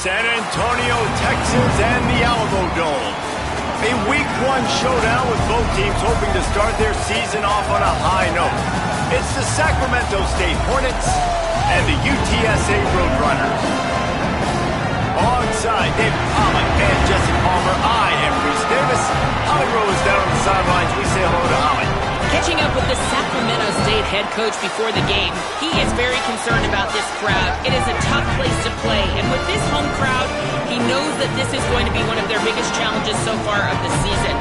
San Antonio, Texas, and the Alamo Dome. A Week 1 showdown with both teams hoping to start their season off on a high note. It's the Sacramento State Hornets and the UTSA Roadrunners. Alongside David Pollock and Jesse Palmer, I am Bruce Davis. Holly Rose down on the sidelines. We say hello to Holly. Catching up with the Sacramento State head coach before the game, he is very concerned about this crowd. It is a tough place to play, and with this home crowd, he knows that this is going to be one of their biggest challenges so far of the season.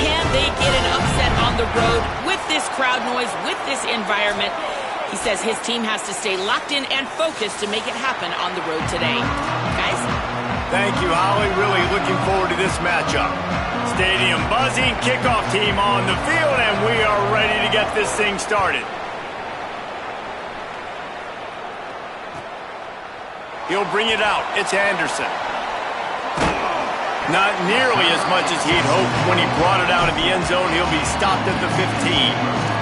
Can they get an upset on the road with this crowd noise, with this environment? He says his team has to stay locked in and focused to make it happen on the road today. Guys? Thank you, Holly. Really looking forward to this matchup. Stadium buzzing, kickoff team on the field, and we are ready to get this thing started. He'll bring it out. It's Anderson. Not nearly as much as he'd hoped when he brought it out of the end zone. He'll be stopped at the 15.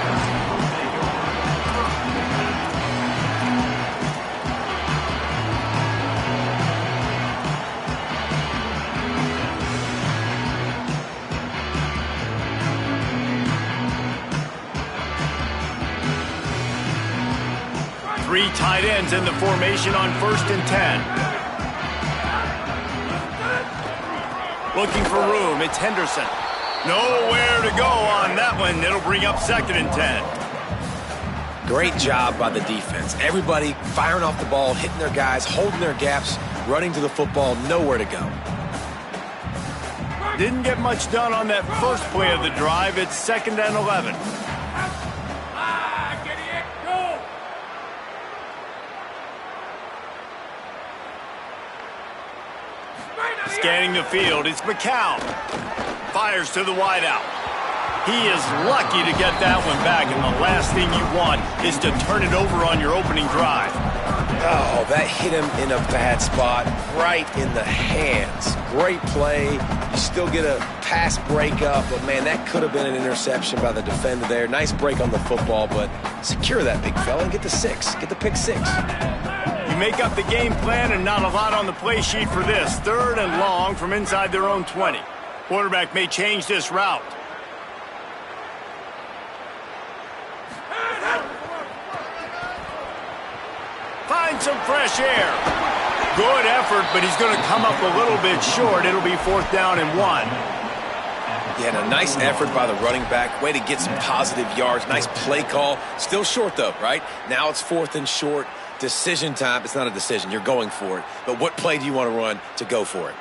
3 tight ends in the formation on 1st and 10. Looking for room, it's Henderson. Nowhere to go on that one. It'll bring up 2nd and 10. Great job by the defense. Everybody firing off the ball, hitting their guys, holding their gaps, running to the football, nowhere to go. Didn't get much done on that first play of the drive. It's 2nd and 11. Scanning the field, it's McCown. Fires to the wideout. He is lucky to get that one back, and the last thing you want is to turn it over on your opening drive. Oh, that hit him in a bad spot, right in the hands. Great play. You still get a pass breakup, but, man, that could have been an interception by the defender there. Nice break on the football, but secure that big fella and get the 6. Get the pick 6. You make up the game plan and not a lot on the play sheet for this. 3rd and long from inside their own 20. Quarterback may change this route. Find some fresh air. Good effort, but he's going to come up a little bit short. It'll be 4th down and 1. Yeah, a nice effort by the running back. Way to get some positive yards. Nice play call. Still short, though, right? Now it's 4th and short. Decision time. It's not a decision. You're going for it. But what play do you want to run to go for it?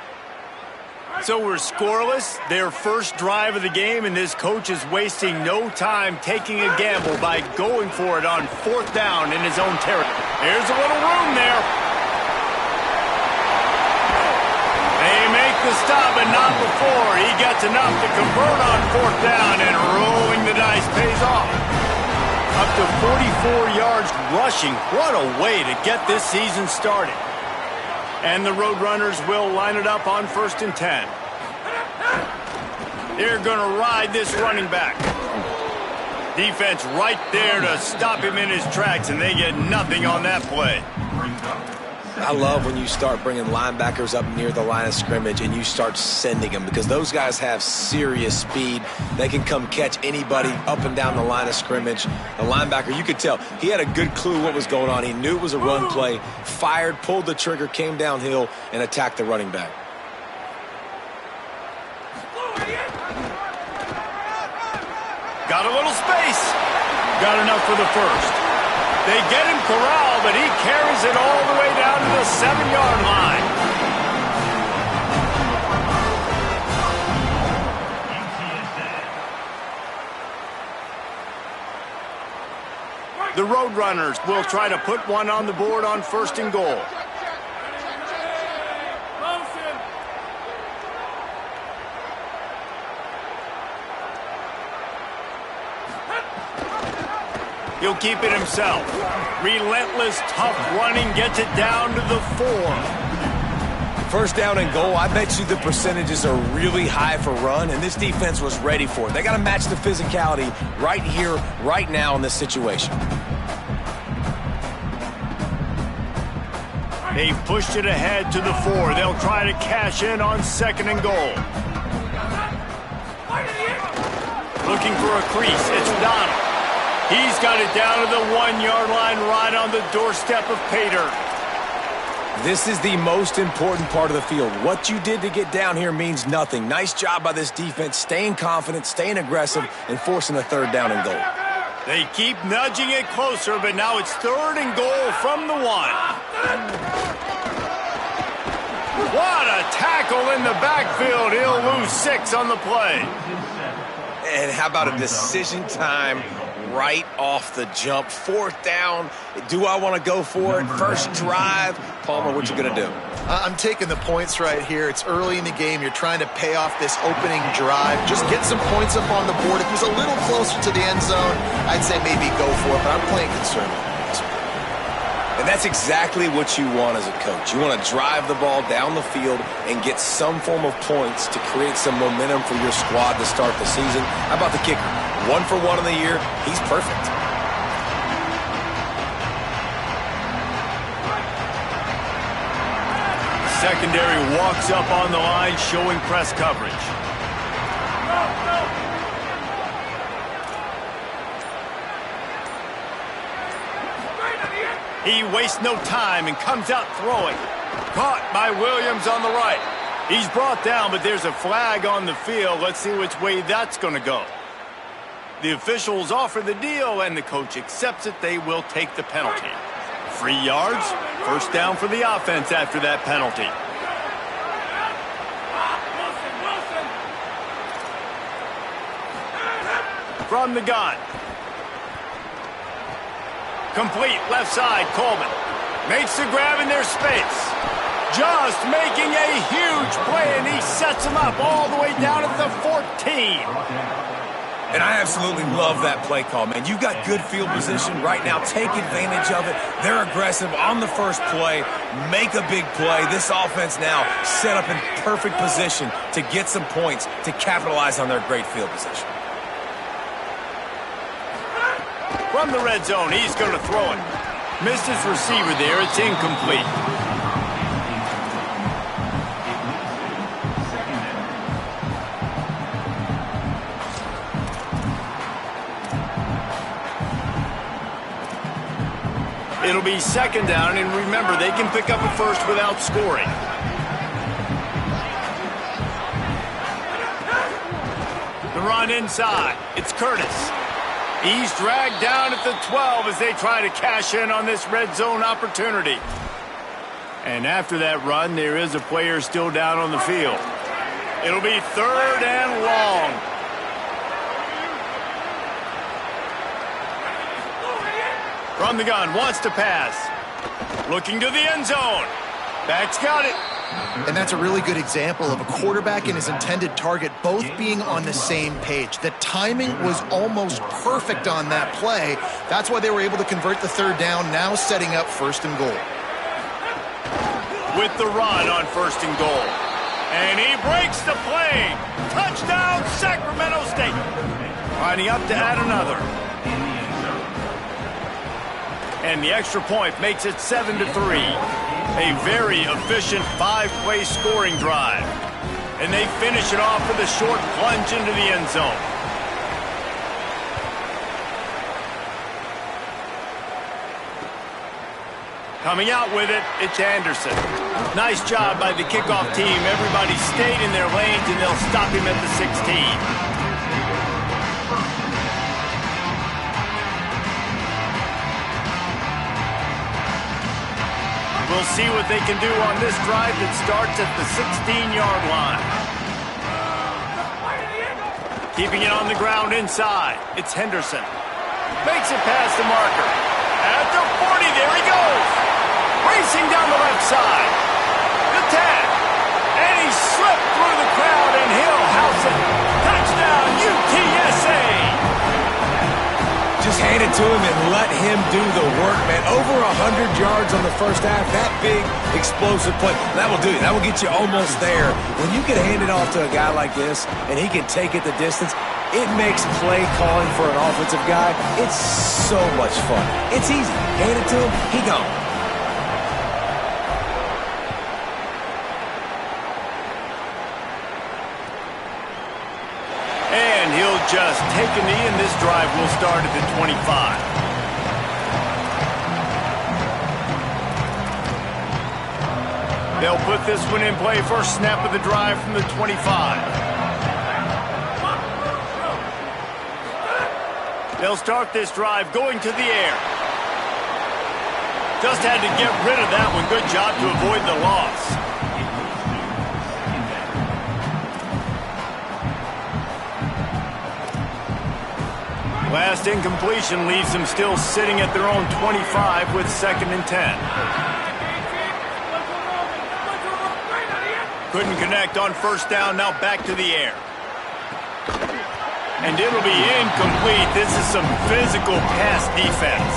So we're scoreless. Their first drive of the game, and this coach is wasting no time taking a gamble by going for it on 4th down in his own territory. There's a little room there. They make the stop, but not before. He gets enough to convert on 4th down, and rolling the dice pays off. Up to 44 yards rushing. What a way to get this season started. And the Roadrunners will line it up on 1st and 10. They're going to ride this running back. Defense right there to stop him in his tracks, and they get nothing on that play. I love when you start bringing linebackers up near the line of scrimmage and you start sending them, because those guys have serious speed. They can come catch anybody up and down the line of scrimmage. The linebacker, you could tell, he had a good clue what was going on. He knew it was a run play, fired, pulled the trigger, came downhill, and attacked the running back. Got a little space. Got enough for the first. They get him corralled, but he carries it all the way down to the 7-yard line. The Roadrunners will try to put one on the board on 1st and goal. He'll keep it himself. Relentless, tough running gets it down to the 4. 1st down and goal, I bet you the percentages are really high for run, and this defense was ready for it. They got to match the physicality right here, right now in this situation. They've pushed it ahead to the 4. They'll try to cash in on 2nd and goal. Looking for a crease. It's Donald. He's got it down to the 1-yard line right on the doorstep of pay dirt. This is the most important part of the field. What you did to get down here means nothing. Nice job by this defense, staying confident, staying aggressive, and forcing a 3rd down and goal. They keep nudging it closer, but now it's 3rd and goal from the 1. What a tackle in the backfield. He'll lose 6 on the play. And how about a decision time right off the jump? 4th down. Do I want to go for it? First drive. Palmer, what you going to do? I'm taking the points right here. It's early in the game. You're trying to pay off this opening drive. Just get some points up on the board. If it was a little closer to the end zone, I'd say maybe go for it, but I'm playing conservative. And that's exactly what you want as a coach. You want to drive the ball down the field and get some form of points to create some momentum for your squad to start the season. How about the kicker? 1 for 1 in the year. He's perfect. Secondary walks up on the line, showing press coverage. He wastes no time and comes out throwing. Caught by Williams on the right. He's brought down, but there's a flag on the field. Let's see which way that's going to go. The officials offer the deal, and the coach accepts it. They will take the penalty. 3 yards, 1st down for the offense after that penalty. From the gun. Complete, left side, Coleman. Makes the grab in their space. Just making a huge play, and he sets him up all the way down at the 14. And I absolutely love that play call, man. You got good field position right now. Take advantage of it. They're aggressive on the first play. Make a big play. This offense now set up in perfect position to get some points to capitalize on their great field position. From the red zone, he's going to throw it. Missed his receiver there. It's incomplete. It'll be 2nd down, and remember, they can pick up a first without scoring. The run inside. It's Curtis. He's dragged down at the 12 as they try to cash in on this red zone opportunity. And after that run, there is a player still down on the field. It'll be 3rd and long. From the gun, wants to pass. Looking to the end zone. Back's got it. And that's a really good example of a quarterback and his intended target both being on the same page. The timing was almost perfect on that play. That's why they were able to convert the 3rd down, now setting up 1st and goal. With the run on 1st and goal. And he breaks the play. Touchdown, Sacramento State. Lining up to add another. And the extra point makes it 7-3. A very efficient 5-play scoring drive. And they finish it off with a short plunge into the end zone. Coming out with it, it's Anderson. Nice job by the kickoff team. Everybody stayed in their lanes, and they'll stop him at the 16. We'll see what they can do on this drive that starts at the 16-yard line. Keeping it on the ground inside. It's Henderson. Makes it past the marker. At the 40, there he goes. Racing down the left side. The 10. And he slipped through the crowd, and he'll house it. Touchdown, UTSA. Just hand it to him and let him do the work, man. Over 100 yards on the first half. That big, explosive play. That will do it. That will get you almost there. When you can hand it off to a guy like this and he can take it the distance, it makes play calling for an offensive guy, it's so much fun. It's easy. Hand it to him, he gone. just take a knee, and this drive will start at the 25. They'll put this one in play. First snap of the drive from the 25. They'll start this drive going to the air. Just had to get rid of that one. Good job to avoid the loss. Last incompletion leaves them still sitting at their own 25 with 2nd and 10. Couldn't connect on first down, now back to the air. And it'll be incomplete. This is some physical pass defense.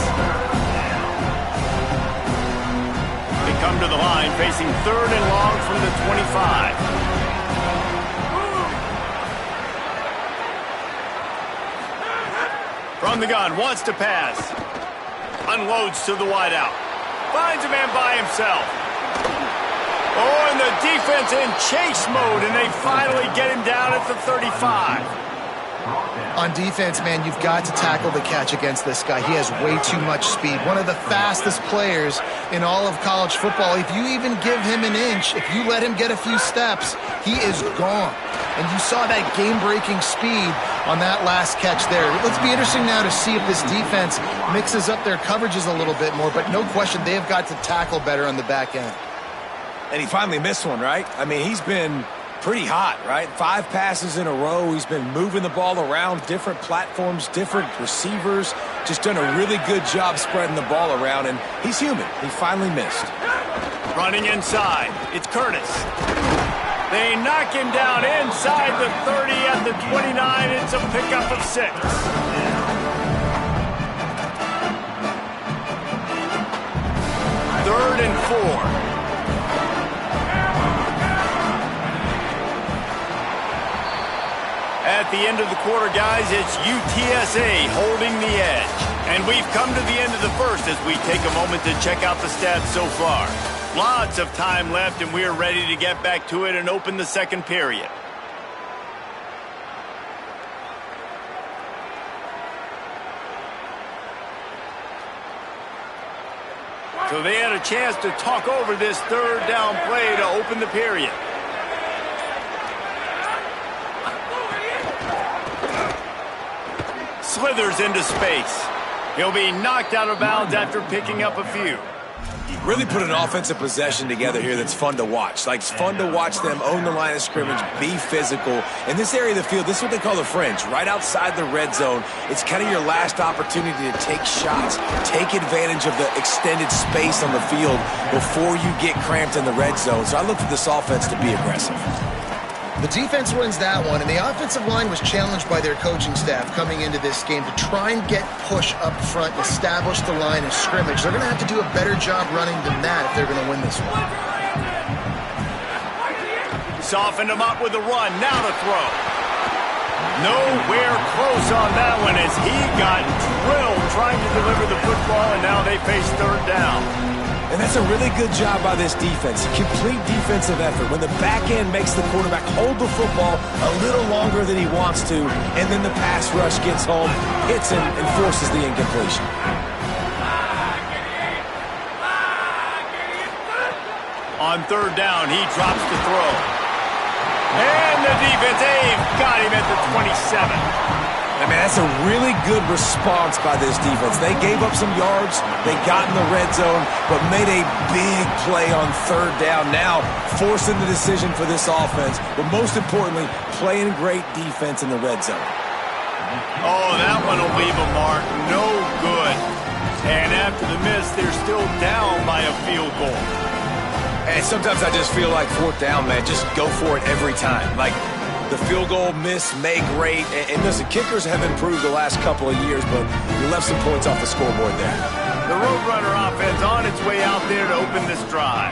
They come to the line facing 3rd and long from the 25. From the gun, wants to pass. Unloads to the wideout. Finds a man by himself. Oh, and the defense in chase mode, and they finally get him down at the 35. On defense, man, you've got to tackle the catch against this guy. He has way too much speed. One of the fastest players in all of college football. If you even give him an inch, if you let him get a few steps, he is gone. And you saw that game-breaking speed on that last catch there. Let's be interesting now to see if this defense mixes up their coverages a little bit more, but no question they have got to tackle better on the back end. And he finally missed one, right? I mean, he's been pretty hot, right? 5 passes in a row. He's been moving the ball around, different platforms, different receivers. Just done a really good job spreading the ball around, and he's human. He finally missed. Running inside, it's Curtis. They knock him down inside the 30 at the 29. It's a pickup of 6. Third and 4. At the end of the quarter, guys, it's UTSA holding the edge. And we've come to the end of the first as we take a moment to check out the stats so far. Lots of time left, and we are ready to get back to it and open the second period. So they had a chance to talk over this 3rd down play to open the period. Slithers into space. He'll be knocked out of bounds after picking up a few. Really put an offensive possession together here that's fun to watch. Like, it's fun to watch them own the line of scrimmage, be physical. In this area of the field, this is what they call the fringe, right outside the red zone. It's kind of your last opportunity to take shots, take advantage of the extended space on the field before you get cramped in the red zone. So I look for this offense to be aggressive. The defense wins that one, and the offensive line was challenged by their coaching staff coming into this game to try and get push up front and establish the line of scrimmage. They're going to have to do a better job running than that if they're going to win this one. Softened him up with a run. Now to throw. Nowhere close on that one as he got drilled trying to deliver the football, and now they face 3rd down. And that's a really good job by this defense. Complete defensive effort. When the back end makes the quarterback hold the football a little longer than he wants to, and then the pass rush gets home, hits him, and forces the incompletion. On 3rd down, he drops to throw. And the defense, they've got him at the 27. I mean, that's a really good response by this defense. They gave up some yards, they got in the red zone, but made a big play on 3rd down. Now, forcing the decision for this offense, but most importantly, playing great defense in the red zone. Oh, that one will leave a mark. No good. And after the miss, they're still down by a field goal. And sometimes I just feel like 4th down, man, just go for it every time. Like, the field goal miss, make great. And listen, kickers have improved the last couple of years, but you left some points off the scoreboard there. The Roadrunner offense on its way out there to open this drive.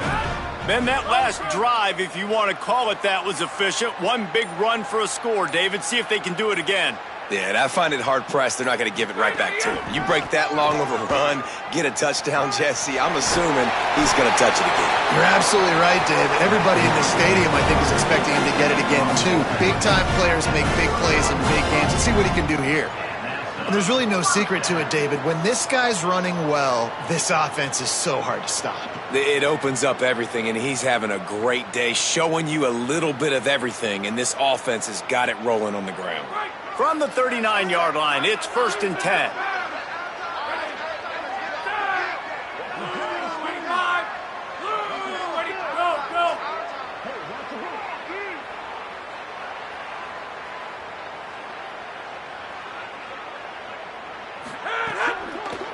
Then that last drive, if you want to call it that, was efficient. One big run for a score. David, see if they can do it again. Yeah, and I find it hard-pressed they're not going to give it right back to him. You break that long of a run, get a touchdown, Jesse, I'm assuming he's going to touch it again. You're absolutely right, David. Everybody in the stadium, I think, is expecting him to get it again, too. Big-time players make big plays in big games. Let's see what he can do here. And there's really no secret to it, David. When this guy's running well, this offense is so hard to stop. It opens up everything, and he's having a great day, showing you a little bit of everything, and this offense has got it rolling on the ground. From the 39-yard line, it's 1st and 10.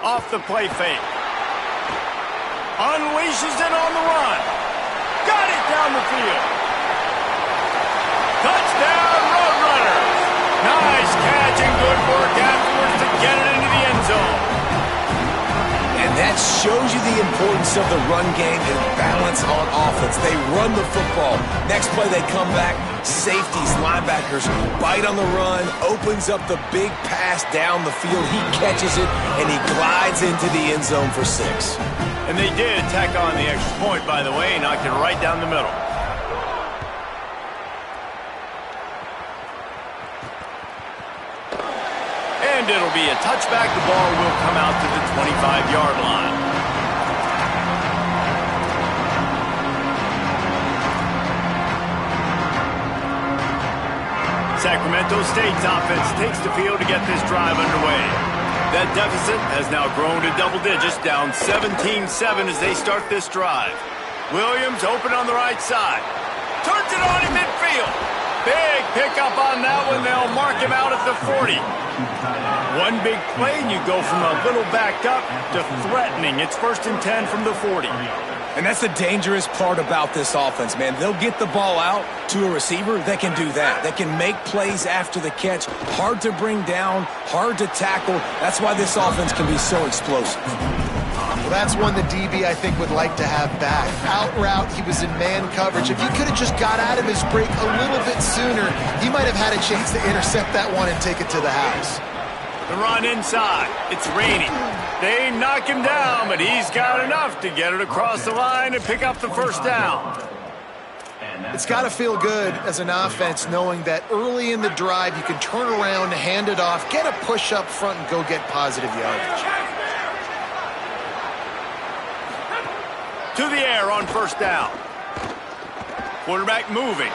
Off the play fake. Unleashes it on the run. Got it down the field. Touchdown, Roadrunners. Nice catch and good work afterwards to get it into the end zone. And that shows you the importance of the run game and balance on offense. They run the football. Next play, they come back. Safeties, linebackers, bite on the run, opens up the big pass down the field. He catches it, and he glides into the end zone for 6. And they did tack on the extra point, by the way, knocked it right down the middle. And it'll be a touchback. The ball will come out to the 25-yard line. Sacramento State's offense takes the field to get this drive underway. That deficit has now grown to double digits, down 17-7 as they start this drive. Williams open on the right side. Turns it on in midfield. Big pickup on that one. They'll mark him out at the 40. One big play, and you go from a little backed up to threatening. It's 1st and 10 from the 40. And that's the dangerous part about this offense, man. They'll get the ball out to a receiver. They can do that. They can make plays after the catch. Hard to bring down, hard to tackle. That's why this offense can be so explosive. Well, that's one the DB, I think, would like to have back. Out route, he was in man coverage. If he could have just got out of his break a little bit sooner, he might have had a chance to intercept that one and take it to the house. The run inside. It's raining. They knock him down, but he's got enough to get it across the line and pick up the 1st down. It's got to feel good as an offense knowing that early in the drive you can turn around, hand it off, get a push up front, and go get positive yardage. To the air on 1st down. Quarterback moving.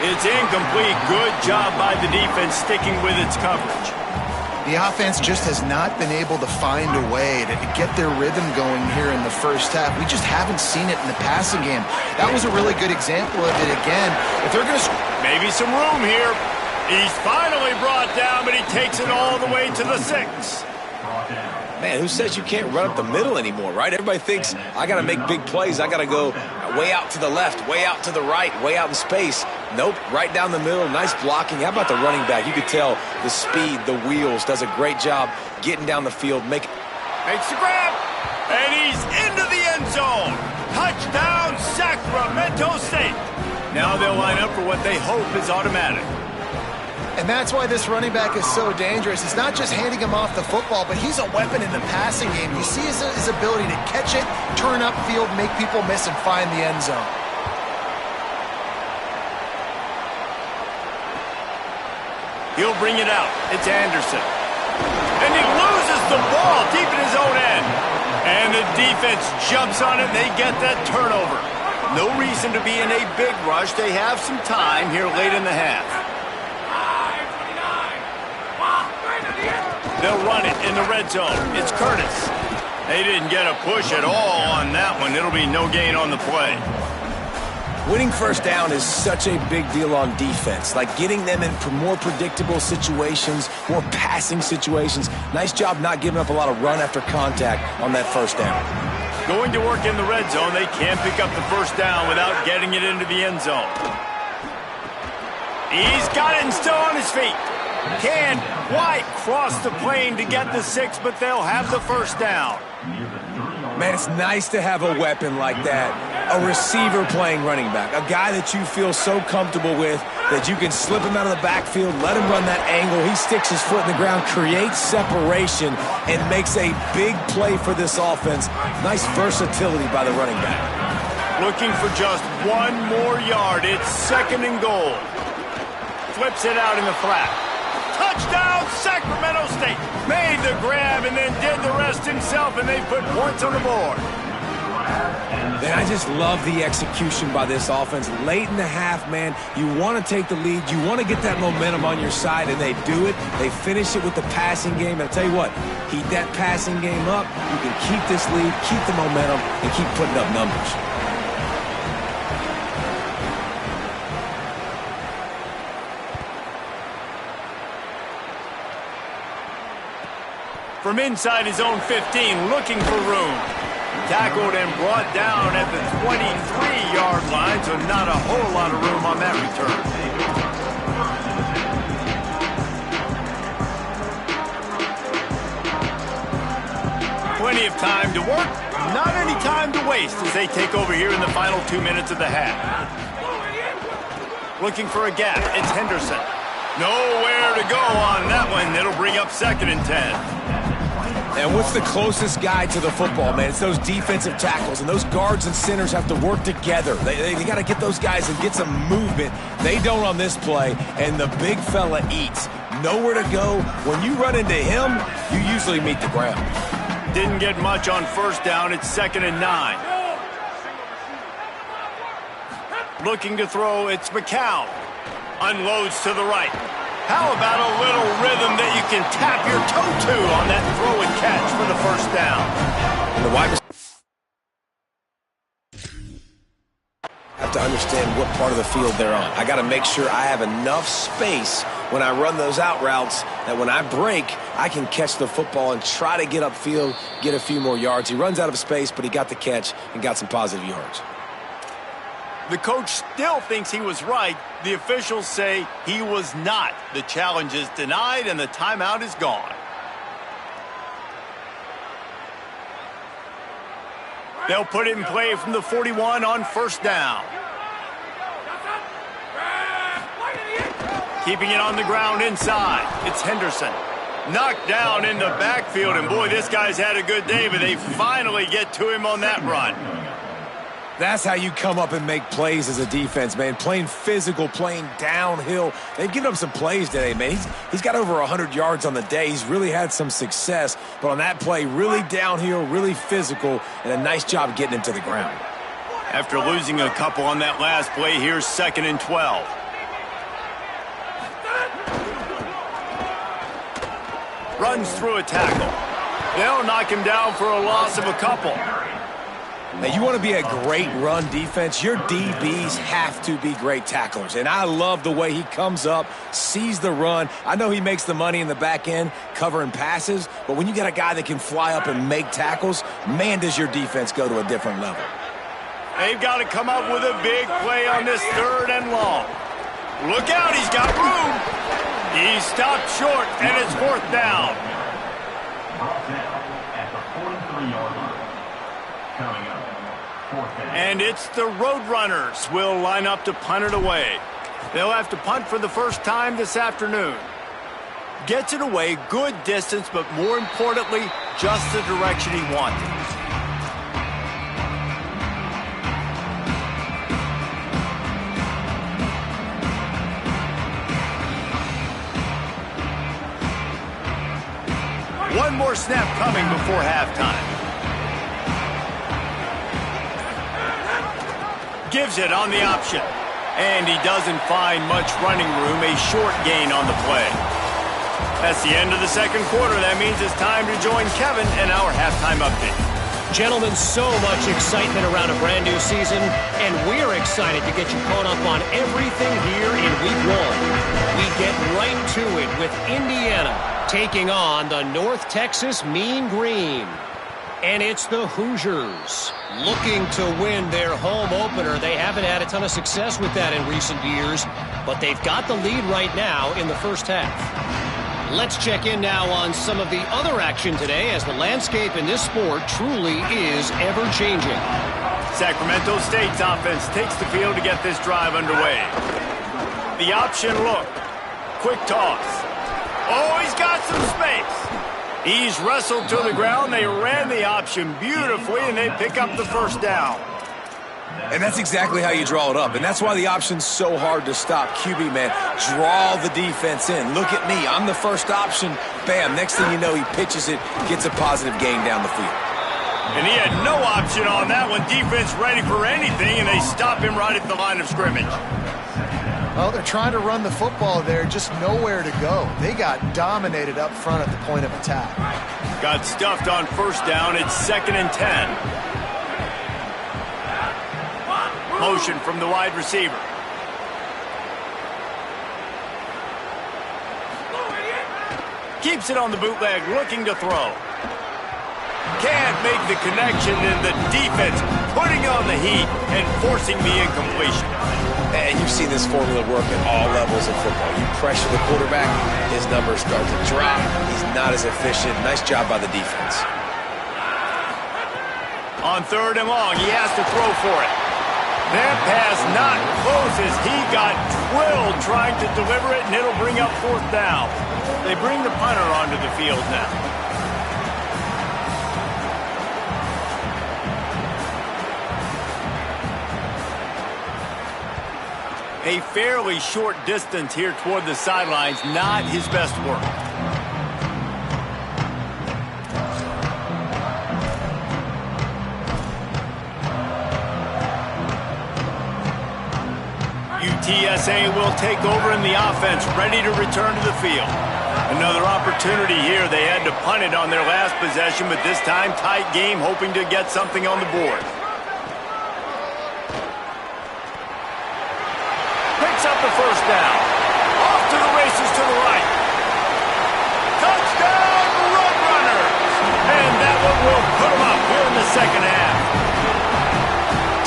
It's incomplete. Good job by the defense sticking with its coverage. The offense just has not been able to find a way to get their rhythm going here in the first half. We just haven't seen it in the passing game. That was a really good example of it again. If they're going to... Maybe some room here. He's finally brought down, but he takes it all the way to the 6. Man, who says you can't run up the middle anymore, right? Everybody thinks, I got to make big plays. I got to go way out to the left, way out to the right, way out in space. Nope, right down the middle, nice blocking. How about the running back? You could tell the speed, the wheels, does a great job getting down the field. Makes the grab, and he's into the end zone. Touchdown, Sacramento State. Now they'll line up for what they hope is automatic. And that's why this running back is so dangerous. It's not just handing him off the football, but he's a weapon in the passing game. You see his ability to catch it, turn upfield, make people miss, and find the end zone. He'll bring it out. It's Anderson. And he loses the ball deep in his own end. And the defense jumps on it, and they get that turnover. No reason to be in a big rush. They have some time here late in the half. They'll run it in the red zone. It's Curtis. They didn't get a push at all on that one. It'll be no gain on the play. winning 1st down is such a big deal on defense. Like getting them in more predictable situations, more passing situations. Nice job not giving up a lot of run after contact on that 1st down. Going to work in the red zone, they can't pick up the 1st down without getting it into the end zone. He's got it and still on his feet. Can't quite cross the plane to get the 6, but they'll have the 1st down. Man, it's nice to have a weapon like that. A receiver playing running back. A guy that you feel so comfortable with that you can slip him out of the backfield, let him run that angle. He sticks his foot in the ground, creates separation, and makes a big play for this offense. Nice versatility by the running back. Looking for just one more yard. It's 2nd and goal. Flips it out in the flat. Touchdown, Sacramento State. Made the grab and then did the rest himself, and they put points on the board. Man, I just love the execution by this offense. Late in the half, man, you want to take the lead. You want to get that momentum on your side, and they do it. They finish it with the passing game. And I tell you what, heat that passing game up. You can keep this lead, keep the momentum, and keep putting up numbers. From inside his own 15, looking for room. Tackled and brought down at the 23-yard line, so not a whole lot of room on that return. Plenty of time to work, not any time to waste as they take over here in the final 2 minutes of the half. Looking for a gap, it's Henderson. Nowhere to go on that one. It'll bring up 2nd and 10. And what's the closest guy to the football, man? It's those defensive tackles, and those guards and centers have to work together. They got to get those guys and get some movement. They don't on this play, and the big fella eats. Nowhere to go. When you run into him, you usually meet the ground. Didn't get much on 1st down. It's 2nd and 9. Looking to throw, it's McCown. Unloads to the right. How about a little rhythm that you can tap your toe to on that throw and catch for the 1st down? And the wide have to understand what part of the field they're on. I got to make sure I have enough space when I run those out routes that when I break, I can catch the football and try to get upfield, get a few more yards. He runs out of space, but he got the catch and got some positive yards. The coach still thinks he was right. The officials say he was not. The challenge is denied, and the timeout is gone. They'll put it in play from the 41 on 1st down. Keeping it on the ground inside. It's Henderson. Knocked down in the backfield, and boy, this guy's had a good day, but they finally get to him on that run. That's how you come up and make plays as a defense, man. Playing physical, playing downhill. They've given him some plays today, man. He's got over 100 yards on the day. He's really had some success. But on that play, really downhill, really physical, and a nice job getting him to the ground. After losing a couple on that last play, here's 2nd and 12. Runs through a tackle. They'll knock him down for a loss of a couple. Now, you want to be a great run defense, your DBs have to be great tacklers. And I love the way he comes up, sees the run. I know he makes the money in the back end covering passes, but when you got a guy that can fly up and make tackles, man, does your defense go to a different level. They've got to come up with a big play on this 3rd and long. Look out, he's got room. He stopped short, and it's 4th down. And it's the Roadrunners will line up to punt it away. They'll have to punt for the 1st time this afternoon. Gets it away, good distance, but more importantly, just the direction he wanted. One more snap coming before halftime. Gives it on the option. And he doesn't find much running room, a short gain on the play. That's the end of the 2nd quarter. That means it's time to join Kevin in our halftime update. Gentlemen, so much excitement around a brand new season, and we're excited to get you caught up on everything here in Week 1. We get right to it with Indiana taking on the North Texas Mean Green. And it's the Hoosiers looking to win their home opener. They haven't had a ton of success with that in recent years, but they've got the lead right now in the 1st half. Let's check in now on some of the other action today, as the landscape in this sport truly is ever-changing. Sacramento State's offense takes the field to get this drive underway. The option look. Quick toss. Oh, he's got some space. He's wrestled to the ground. They ran the option beautifully, and they pick up the first down. And that's exactly how you draw it up. And that's why the option's so hard to stop. QB, man, draw the defense in. Look at me. I'm the first option. Bam. Next thing you know, he pitches it, gets a positive gain down the field. And he had no option on that one. Defense ready for anything, and they stop him right at the line of scrimmage. Well, they're trying to run the football there, just nowhere to go. They got dominated up front at the point of attack. Got stuffed on first down. It's 2nd and 10. Motion from the wide receiver. Keeps it on the bootleg, looking to throw. Can't make the connection, and the defense putting on the heat and forcing the incompletion. And you've seen this formula work at all levels of football. You pressure the quarterback, his numbers start to drop. He's not as efficient. Nice job by the defense. On 3rd and long, he has to throw for it. That pass not close as he got drilled trying to deliver it, and it'll bring up 4th down. They bring the punter onto the field now. A fairly short distance here toward the sidelines, not his best work. UTSA will take over in the offense, ready to return to the field. Another opportunity here. They had to punt it on their last possession, but this time tight game, hoping to get something on the board. Picks up the first down. Off to the races to the right. Touchdown, Roadrunners! And that one will put them up here in the second half.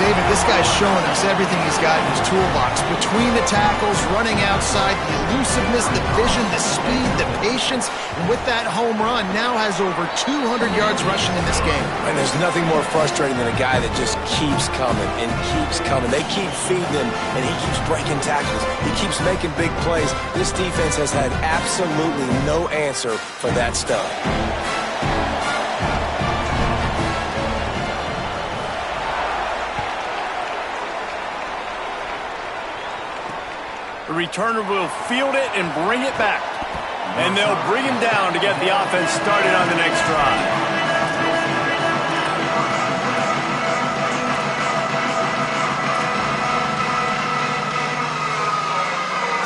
David, this guy's showing us everything he's got in his toolbox. Between the tackles, running outside, the elusiveness, the vision, the speed, the patience, and with that home run, now has over 200 yards rushing in this game. And there's nothing more frustrating than a guy that just keeps coming and keeps coming. They keep feeding him, and he keeps breaking tackles. He keeps making big plays. This defense has had absolutely no answer for that stuff. The returner will field it and bring it back. And they'll bring him down to get the offense started on the next drive.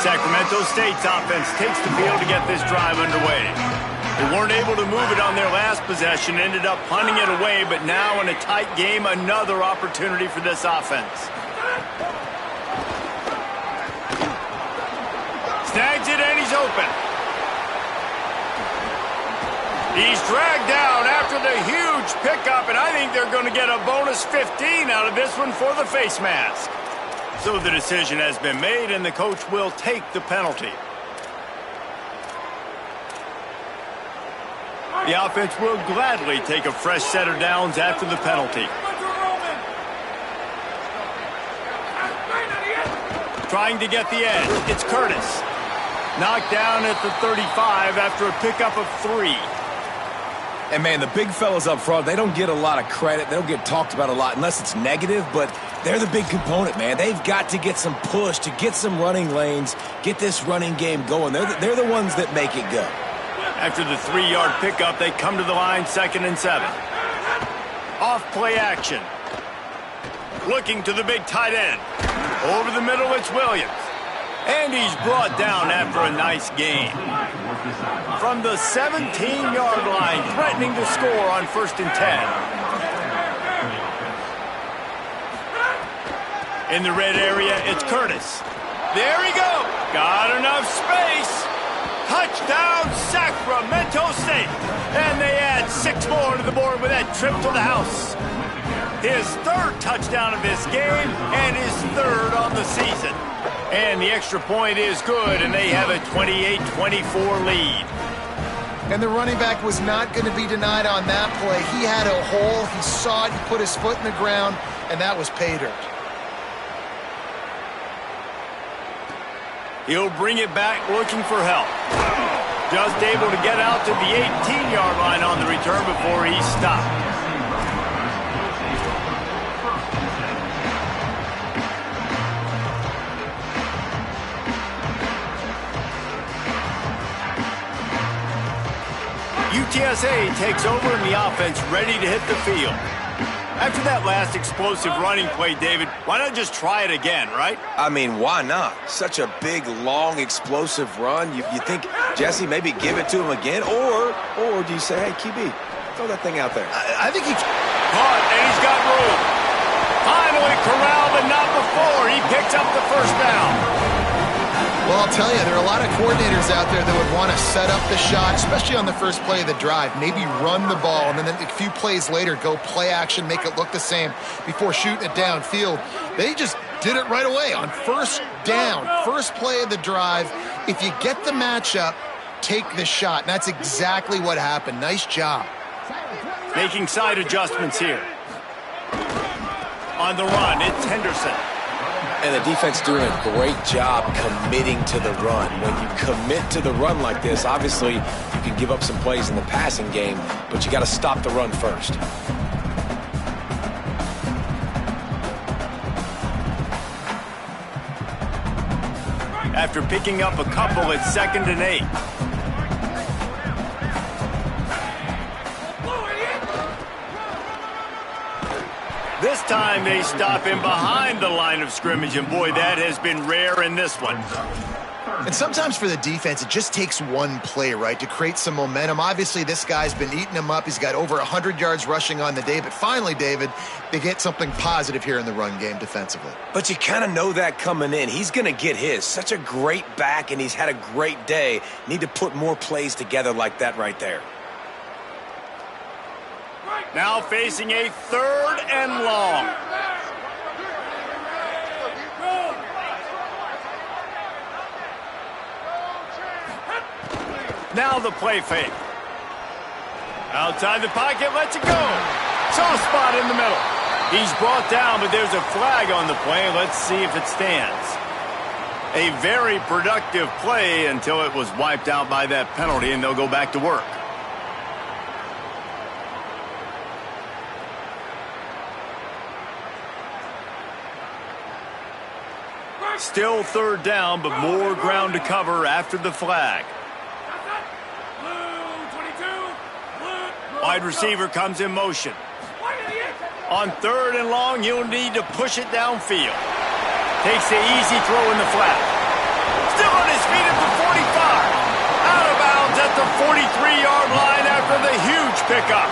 Sacramento State's offense takes the field to get this drive underway. They weren't able to move it on their last possession, ended up punting it away, but now in a tight game, another opportunity for this offense. Snags it and he's open. He's dragged down after the huge pickup, and I think they're going to get a bonus 15 out of this one for the face mask. So the decision has been made, and the coach will take the penalty. The offense will gladly take a fresh set of downs after the penalty. Trying to get the edge. It's Curtis. Knocked down at the 35 after a pickup of 3. And, man, the big fellas up front, they don't get a lot of credit. They don't get talked about a lot unless it's negative, but they're the big component, man. They've got to get some push, to get some running lanes, get this running game going. They're the ones that make it go. After the 3-yard pickup, they come to the line, 2nd and 7. Off play action. Looking to the big tight end. Over the middle, it's Williams. And he's brought down after a nice gain. From the 17-yard line, threatening to score on 1st and 10. In the red area, it's Curtis. There he goes. Got enough space. Touchdown, Sacramento State. And they add 6 more to the board with that trip to the house. His 3rd touchdown of this game and his 3rd on the season. And the extra point is good, and they have a 28-24 lead. And the running back was not going to be denied on that play. He had a hole. He saw it. He put his foot in the ground, and that was pay dirt. He'll bring it back looking for help. Just able to get out to the 18-yard line on the return before he stopped. UTSA takes over in the offense, ready to hit the field. After that last explosive running play, David, why not just try it again, right? I mean, why not? Such a big, long, explosive run. You think, Jesse, maybe give it to him again? Or do you say, hey, QB, throw that thing out there? I think he caught, and he's got room. Finally corralled, but not before. He picks up the first down. Well, I'll tell you, there are a lot of coordinators out there that would want to set up the shot, especially on the first play of the drive, maybe run the ball, and then a few plays later go play action, make it look the same before shooting it downfield. They just did it right away on first down, first play of the drive. If you get the matchup, take the shot. And that's exactly what happened. Nice job. Making side adjustments here. On the run, it's Henderson. And the defense doing a great job committing to the run. When you commit to the run like this, obviously you can give up some plays in the passing game, but you got to stop the run first. After picking up a couple, it's 2nd and 8. This time they stop him behind the line of scrimmage, and boy, that has been rare in this one. And sometimes for the defense, it just takes one play, right, to create some momentum. Obviously, this guy's been eating him up. He's got over 100 yards rushing on the day. But finally, David, they get something positive here in the run game defensively. But you kind of know that coming in. He's going to get his. Such a great back, and he's had a great day. Need to put more plays together like that right there. Now facing a 3rd and long. Now the play fake. Outside the pocket, lets it go. Soft spot in the middle. He's brought down, but there's a flag on the play. Let's see if it stands. A very productive play until it was wiped out by that penalty, and they'll go back to work. Still 3rd down, but more ground to cover after the flag. Wide receiver comes in motion. On 3rd and long, he'll need to push it downfield. Takes the easy throw in the flat. Still on his feet at the 45. Out of bounds at the 43-yard line after the huge pickup.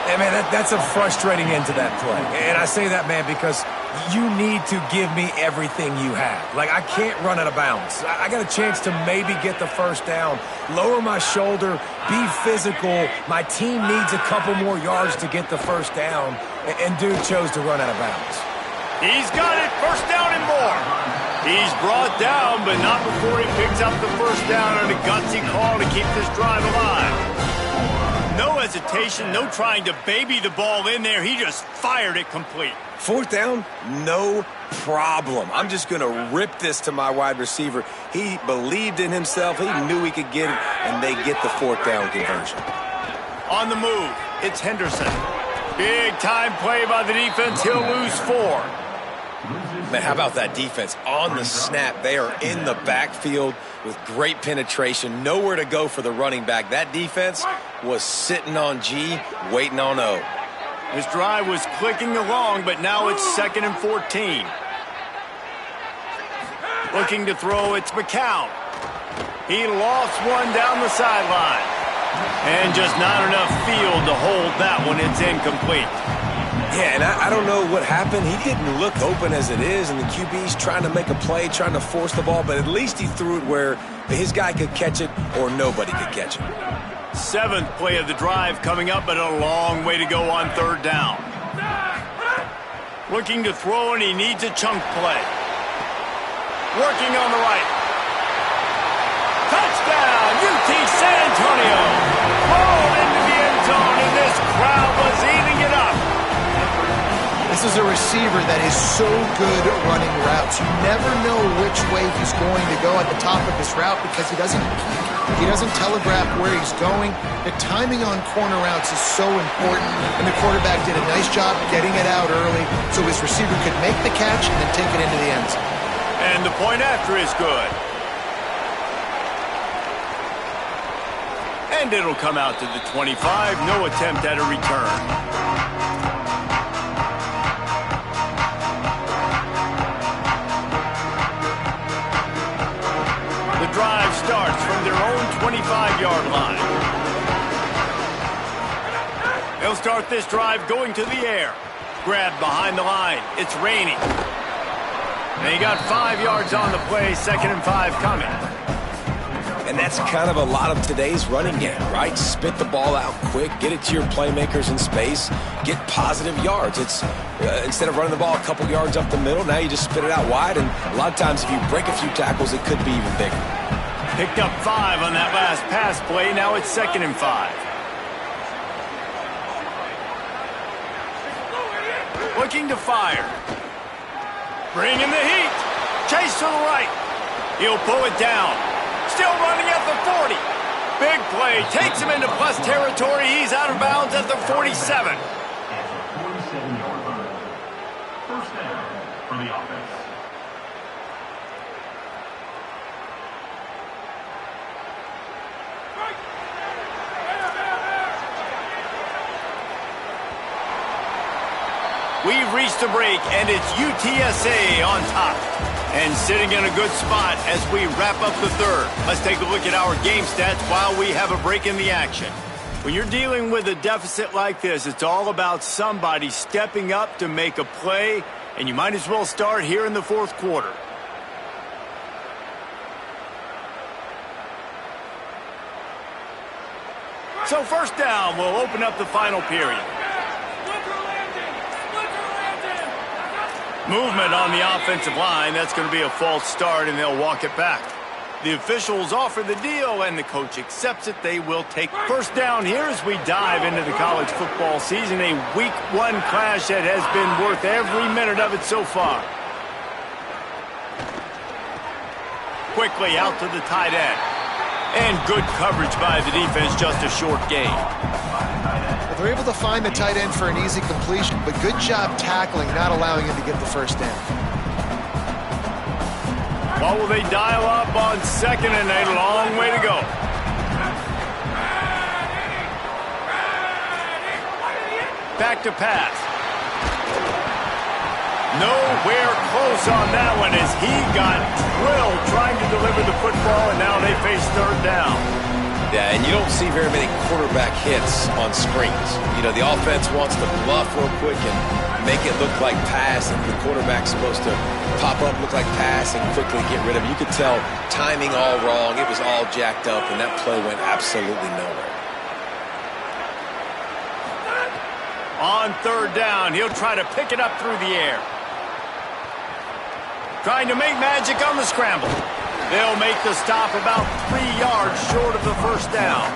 Hey, man, that's a frustrating end to that play. And I say that, man, because you need to give me everything you have. Like, I can't run out of bounds. I got a chance to maybe get the first down, lower my shoulder, be physical. My team needs a couple more yards to get the first down, and dude chose to run out of bounds. He's got it, first down and more. He's brought down, but not before he picks up the first down on a gutsy call to keep this drive alive. No hesitation, no trying to baby the ball in there. He just fired it complete. 4th down, no problem. I'm just going to rip this to my wide receiver. He believed in himself. He knew he could get it, and they get the 4th down conversion. On the move, it's Henderson. Big time play by the defense. He'll lose 4. Man, how about that defense? On the snap, they are in the backfield with great penetration. Nowhere to go for the running back. That defense was sitting on G, waiting on O. His drive was clicking along, but now it's 2nd and 14. Looking to throw, it's McCown. He lost one down the sideline. And just not enough field to hold that one. It's incomplete. Yeah, and I don't know what happened. He didn't look open as it is, and the QB's trying to make a play, trying to force the ball, but at least he threw it where his guy could catch it or nobody could catch it. 7th play of the drive coming up, but a long way to go on 3rd down. Looking to throw, and he needs a chunk play. Working on the right. Touchdown, UTSA! San Antonio rolled into the end zone, and this crowd was eating it up. This is a receiver that is so good at running routes. You never know which way he's going to go at the top of his route because he doesn't telegraph where he's going. The timing on corner routes is so important, and the quarterback did a nice job getting it out early so his receiver could make the catch and then take it into the end zone. And the point after is good. And it'll come out to the 25. No attempt at a return. The drive starts from their own 25-yard line. They'll start this drive going to the air. Grabbed behind the line. It's raining. And he got 5 yards on the play, 2nd and 5 coming. And that's kind of a lot of today's running game, right? Spit the ball out quick, get it to your playmakers in space, get positive yards. It's instead of running the ball a couple yards up the middle, now you just spit it out wide, and a lot of times if you break a few tackles, it could be even bigger. Picked up 5 on that last pass play. Now it's 2nd and 5. Looking to fire. Bringing the heat. Chase to the right. He'll pull it down. Still running at the 40. Big play. Takes him into plus territory. He's out of bounds at the 47. First down for the offense. We've reached a break, and it's UTSA on top. And sitting in a good spot as we wrap up the third. Let's take a look at our game stats while we have a break in the action. When you're dealing with a deficit like this, it's all about somebody stepping up to make a play, and you might as well start here in the fourth quarter. So first down will open up the final period. Movement on the offensive line. That's going to be a false start, and they'll walk it back. The officials offer the deal, and the coach accepts it. They will take first down here as we dive into the college football season. A week 1 clash that has been worth every minute of it so far. Quickly out to the tight end. And good coverage by the defense, just a short gain. They're able to find the tight end for an easy completion, but good job tackling, not allowing him to get the first down. What will they dial up on 2nd and a long way to go? Back to pass. Nowhere close on that one as he got drilled trying to deliver the football, and now they face third down. Yeah, and you don't see very many quarterback hits on screens. You know, the offense wants to bluff real quick and make it look like pass, and the quarterback's supposed to pop up, look like pass, and quickly get rid of it. You could tell timing all wrong. It was all jacked up, and that play went absolutely nowhere. On third down, he'll try to pick it up through the air. Trying to make magic on the scramble. They'll make the stop about 3 yards short of the first down.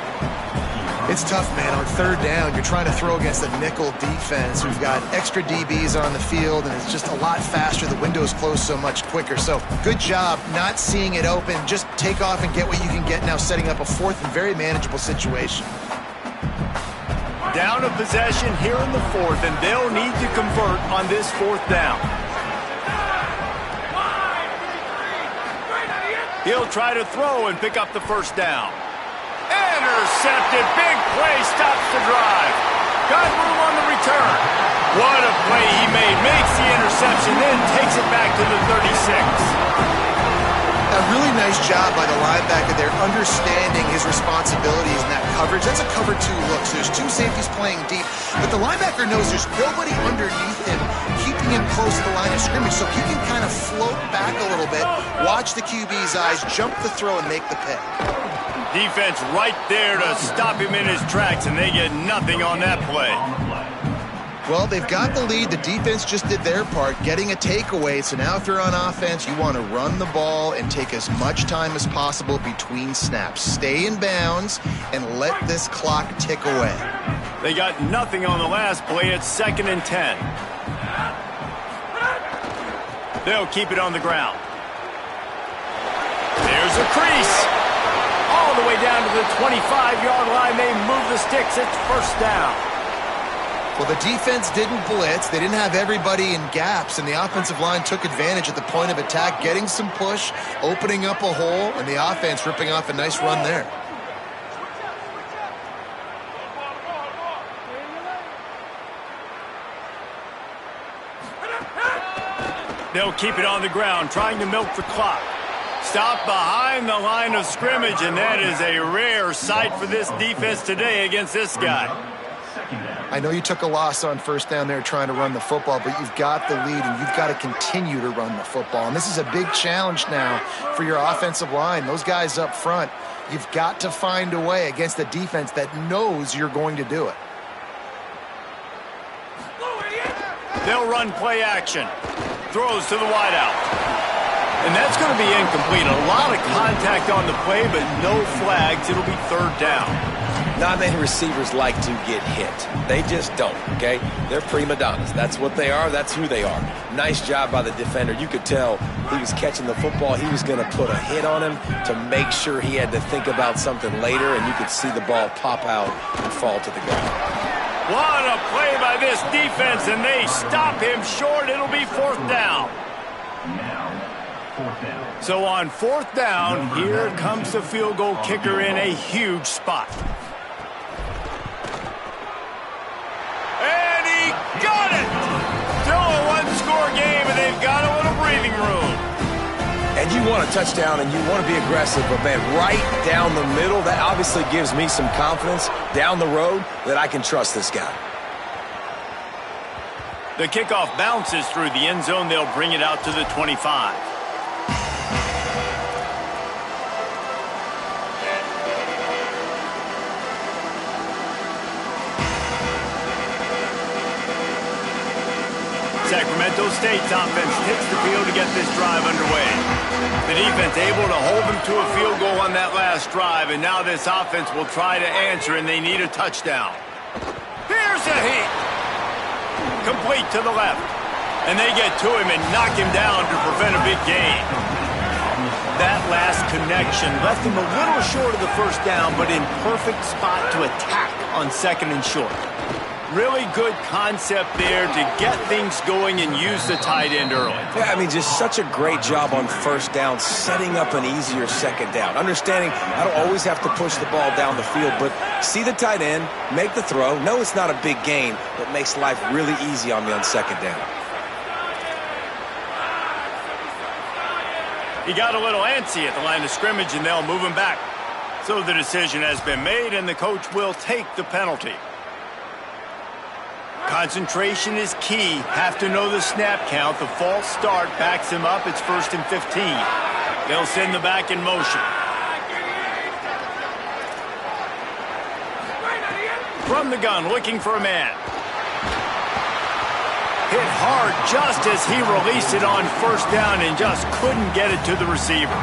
It's tough, man. On third down, you're trying to throw against a nickel defense who've got extra DBs on the field, and it's just a lot faster. The window's closed so much quicker. So good job not seeing it open. Just take off and get what you can get now, setting up a fourth and very manageable situation. Down of possession here in the fourth, and they'll need to convert on this fourth down. He'll try to throw and pick up the first down. Intercepted. Big play stops the drive. Got room on the return. What a play he made. Makes the interception, then takes it back to the 36. A really nice job by the linebacker there, understanding his responsibilities in that coverage. That's a cover 2 look. So there's 2 safeties playing deep, but the linebacker knows there's nobody underneath him, keeping him close to the line of scrimmage, so he can kind of float back a little bit, watch the QB's eyes, jump the throw, and make the pick. Defense right there to stop him in his tracks, and they get nothing on that play. Well, they've got the lead. The defense just did their part, getting a takeaway. So now if you're on offense, you want to run the ball and take as much time as possible between snaps. Stay in bounds and let this clock tick away. They got nothing on the last play. It's 2nd and 10. They'll keep it on the ground. There's a crease. All the way down to the 25-yard line. They move the sticks. It's 1st down. Well, the defense didn't blitz. They didn't have everybody in gaps, and the offensive line took advantage at the point of attack, getting some push, opening up a hole, and the offense ripping off a nice run there. They'll keep it on the ground, trying to milk the clock. Stop behind the line of scrimmage, and that is a rare sight for this defense today against this guy. I know you took a loss on 1st down there trying to run the football, but you've got the lead, and you've got to continue to run the football. And this is a big challenge now for your offensive line. Those guys up front, you've got to find a way against a defense that knows you're going to do it. They'll run play action. Throws to the wideout. And that's going to be incomplete. A lot of contact on the play, but no flags. It'll be 3rd down. Not many receivers like to get hit. They just don't, okay? They're prima donnas. That's what they are. That's who they are. Nice job by the defender. You could tell he was catching the football. He was going to put a hit on him to make sure he had to think about something later, and you could see the ball pop out and fall to the ground. What a play by this defense, and they stop him short. It'll be 4th down. So on 4th down, here comes the field goal kicker in a huge spot. And he got it! Still a one-score game, and they've got a little breathing room. And you want a touchdown, and you want to be aggressive, but, man, right down the middle, that obviously gives me some confidence down the road that I can trust this guy. The kickoff bounces through the end zone. They'll bring it out to the 25. Sacramento State's offense takes the field to get this drive underway. The defense able to hold them to a field goal on that last drive, and now this offense will try to answer, and they need a touchdown. Here's a hit. Complete to the left. And they get to him and knock him down to prevent a big gain. That last connection left him a little short of the 1st down, but in perfect spot to attack on 2nd and short. Really good concept there to get things going and use the tight end early. Yeah, I mean, just such a great job on 1st down, setting up an easier 2nd down. Understanding I don't always have to push the ball down the field, but see the tight end, make the throw. No, it's not a big gain, but makes life really easy on me on 2nd down. He got a little antsy at the line of scrimmage, and they'll move him back. So the decision has been made, and the coach will take the penalty. Concentration is key. Have to know the snap count. The false start backs him up. It's 1st and 15. They'll send the back in motion. From the gun, looking for a man. Hit hard just as he released it on 1st down and just couldn't get it to the receiver.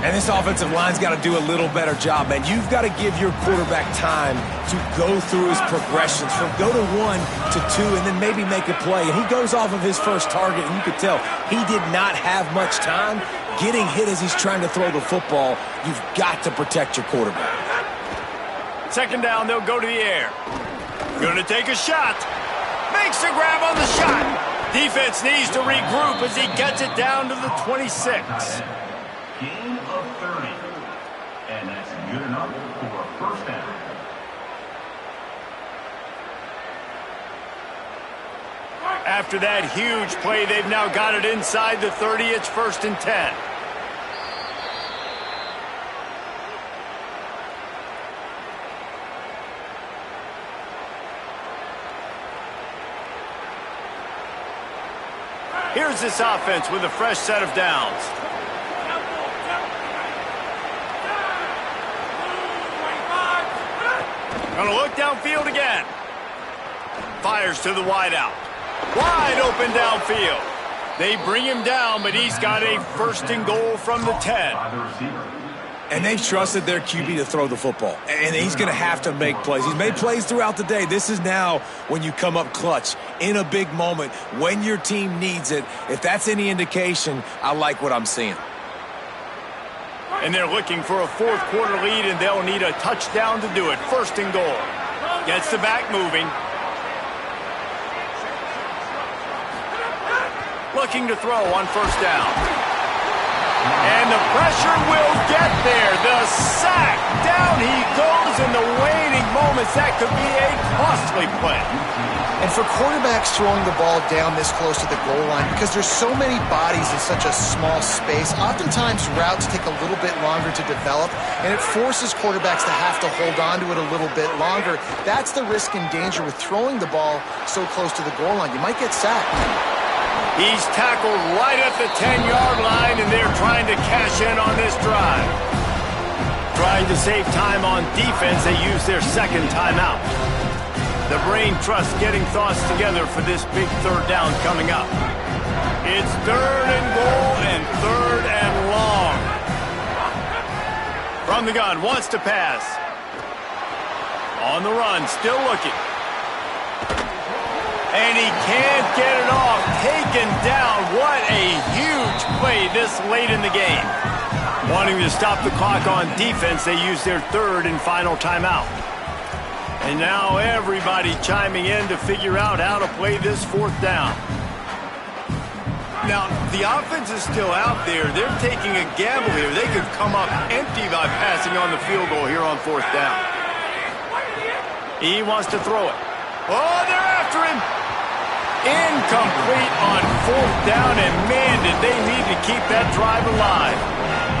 And this offensive line's got to do a little better job, man. You've got to give your quarterback time to go through his progressions from go to 1 to 2 and then maybe make a play. And he goes off of his first target, and you could tell he did not have much time getting hit as he's trying to throw the football. You've got to protect your quarterback. 2nd down, they'll go to the air. Going to take a shot. Makes the grab on the shot. Defense needs to regroup as he gets it down to the 26. Gain of 30. And that's good enough for a 1st down. After that huge play, they've now got it inside the 30. It's 1st and 10. Here's this offense with a fresh set of downs. Gonna look downfield again. fires to the wideout. Wide open downfield. They bring him down, but he's got a 1st and goal from the 10. And they've trusted their QB to throw the football. And he's going to have to make plays. He's made plays throughout the day. This is now when you come up clutch in a big moment when your team needs it. If that's any indication, I like what I'm seeing. And they're looking for a 4th quarter lead, and they'll need a touchdown to do it. 1st and goal. Gets the back moving. Looking to throw on 1st down. And the pressure will get there. The sack. Down he goes in the waning moments. That could be a costly play. And for quarterbacks throwing the ball down this close to the goal line, because there's so many bodies in such a small space, oftentimes routes take a little bit longer to develop, and it forces quarterbacks to have to hold on to it a little bit longer. That's the risk and danger with throwing the ball so close to the goal line. You might get sacked. He's tackled right at the 10-yard line, and they're trying to cash in on this drive. Trying to save time on defense, they use their 2nd timeout. The brain trust getting thoughts together for this big 3rd down coming up. It's 3rd and goal and 3rd and long. From the gun, wants to pass. On the run, still looking. And he can't get it off. Taken down. What a huge play this late in the game. Wanting to stop the clock on defense, they use their 3rd and final timeout. And now everybody chiming in to figure out how to play this 4th down. Now, the offense is still out there. They're taking a gamble here. They could come up empty by passing on the field goal here on 4th down. He wants to throw it. Oh, they're after him. Incomplete on 4th down, and man, did they need to keep that drive alive.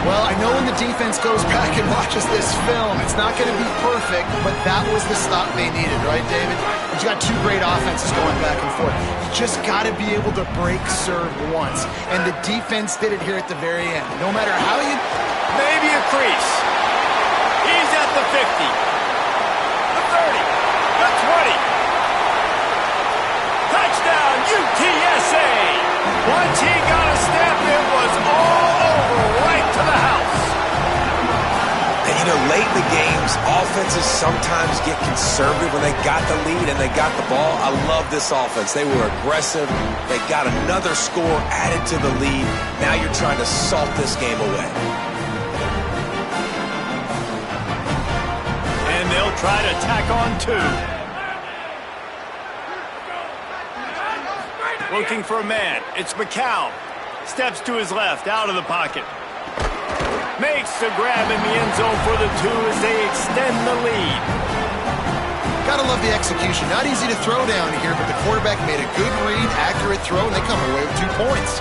Well, I know when the defense goes back and watches this film, it's not going to be perfect, but that was the stop they needed, right, David? You got 2 great offenses going back and forth. You just got to be able to break serve once, and the defense did it here at the very end. No matter how you... Maybe a crease. He's at the 50, the 30, the 20. Touchdown, UTSA! Once he got a step, it was all over, right to the house. And you know, late in the games, offenses sometimes get conservative when they got the lead and they got the ball. I love this offense. They were aggressive. They got another score added to the lead. Now you're trying to salt this game away. And they'll try to tack on 2. Looking for a man. It's McCown. Steps to his left, out of the pocket. Makes the grab in the end zone for the 2 as they extend the lead. Gotta love the execution. Not easy to throw down here, but the quarterback made a good read, accurate throw, and they come away with 2 points.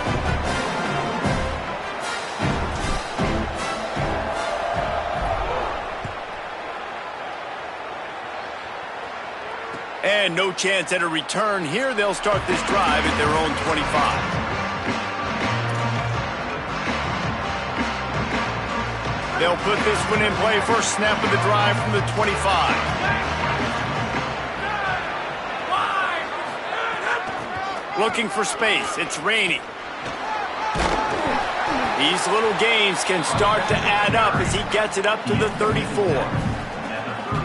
And no chance at a return here. They'll start this drive at their own 25. They'll put this one in play. First snap of the drive from the 25. Looking for space. It's raining. These little gains can start to add up as he gets it up to the 34.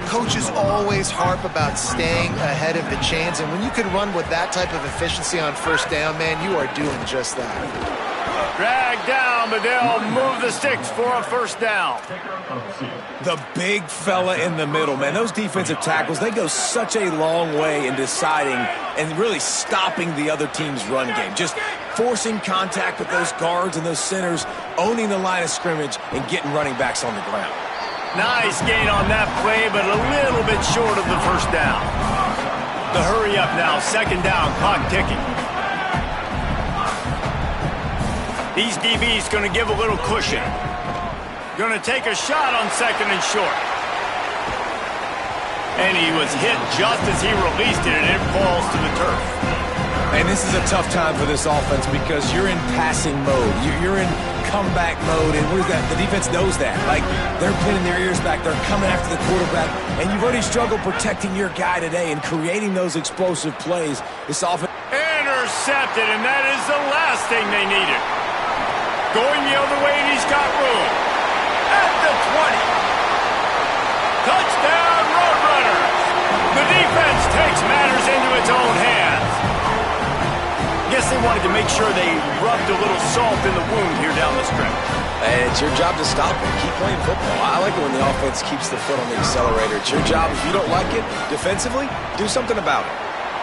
Coaches always harp about staying ahead of the chains, and when you can run with that type of efficiency on 1st down, man, you are doing just that. Dragged down, but they'll move the sticks for a 1st down. The big fella in the middle, man. Those defensive tackles, they go such a long way in deciding and really stopping the other team's run game. Just forcing contact with those guards and those centers, owning the line of scrimmage, and getting running backs on the ground. Nice gain on that play, but a little bit short of the 1st down. The hurry up now, 2nd down, clock ticking. These DBs going to give a little cushion. Going to take a shot on 2nd and short. And he was hit just as he released it, and it falls to the turf. And this is a tough time for this offense because you're in passing mode. You're in comeback mode, and what is that? The defense knows that. Like, they're pinning their ears back. They're coming after the quarterback, and you've already struggled protecting your guy today and creating those explosive plays. It's often intercepted, and that is the last thing they needed. Going the other way, and he's got room. At the 20. Touchdown, Roadrunners! The defense takes matters into its own hands. Guess they wanted to make sure they rubbed a little salt in the wound here down the stretch. And it's your job to stop it. Keep playing football. I like it when the offense keeps the foot on the accelerator. It's your job. If you don't like it defensively, do something about it.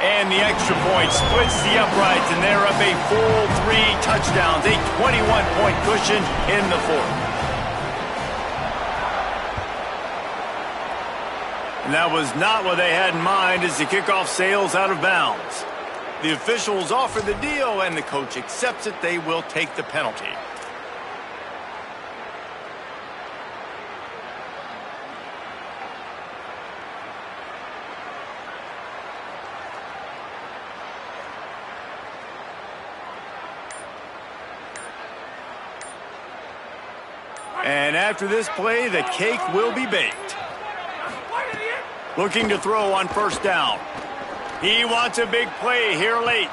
And the extra point splits the uprights, and they're up a full 3 touchdowns, a 21-point cushion in the fourth. And that was not what they had in mind as the kickoff sails out of bounds. The officials offer the deal, and the coach accepts it. They will take the penalty. And after this play, the cake will be baked. Looking to throw on first down. He wants a big play here late.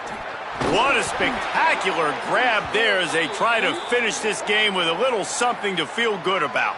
What a spectacular grab there as they try to finish this game with a little something to feel good about.